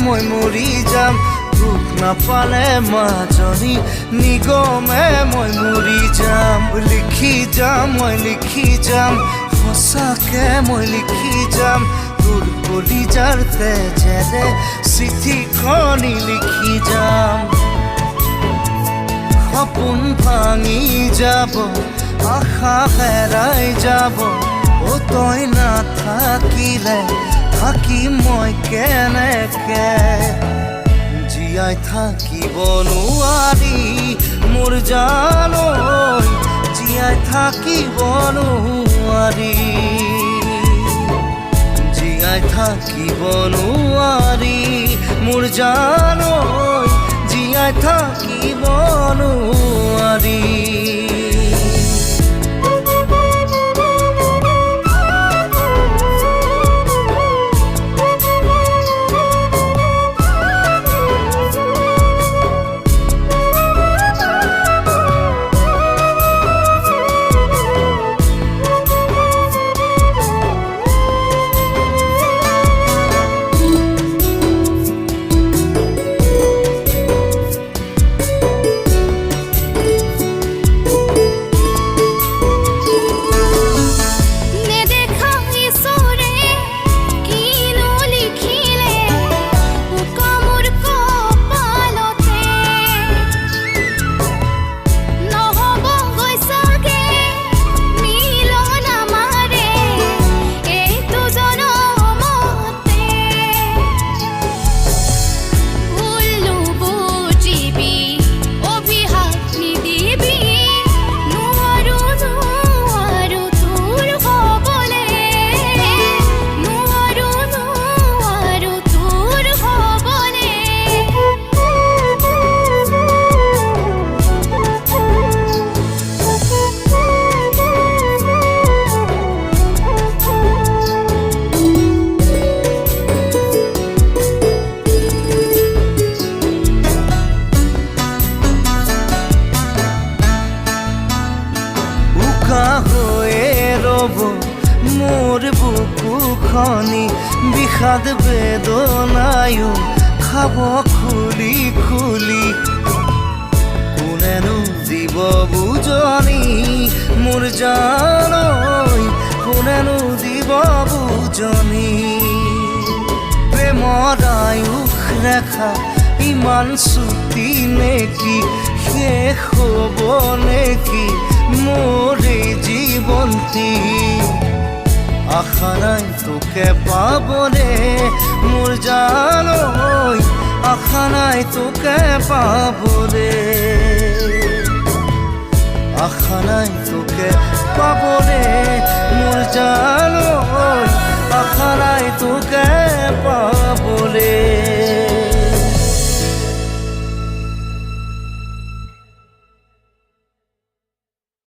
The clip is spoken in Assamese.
মই মৰি যাম তোক নাপালে মাজনী নিগমে মই মৰি যাম লিখি যাম মই লিখি যাম সঁচাকে মই লিখি যাম তোৰ কলিজাৰ তেজেৰে চিঠিখনি লিখি যাম সপোন ভাঙি যাব আশা হেৰাই যাব ও তই নাথাকিলে থাকিম মই কেনেকে জীয়াই থাকিব নোৱাৰি মোৰ জানৈ জীয়াই থাকিব নোৱাৰি জীয়াই থাকিব নোৱাৰি মোৰ জানৈ জীয়াই থাকিব নোৱাৰি মোর বুকুখনি বিষাদ বেদনায়ো খাব খুলি খুলি কোনেনো দিব বুজনি মোর জানৈ কোনেনো দিব বুজনি প্ৰেমৰ আয়ুস ৰেখা ইমান চুটি নেকি শেষ হ'ব নেকি মোৰ এই জীৱনটি আশা নাই তোকে পাবলে মোৰ জানৈ আশা নাই তোকে পাবলে আশা নাই তোকে পাবলে মোৰ জানৈ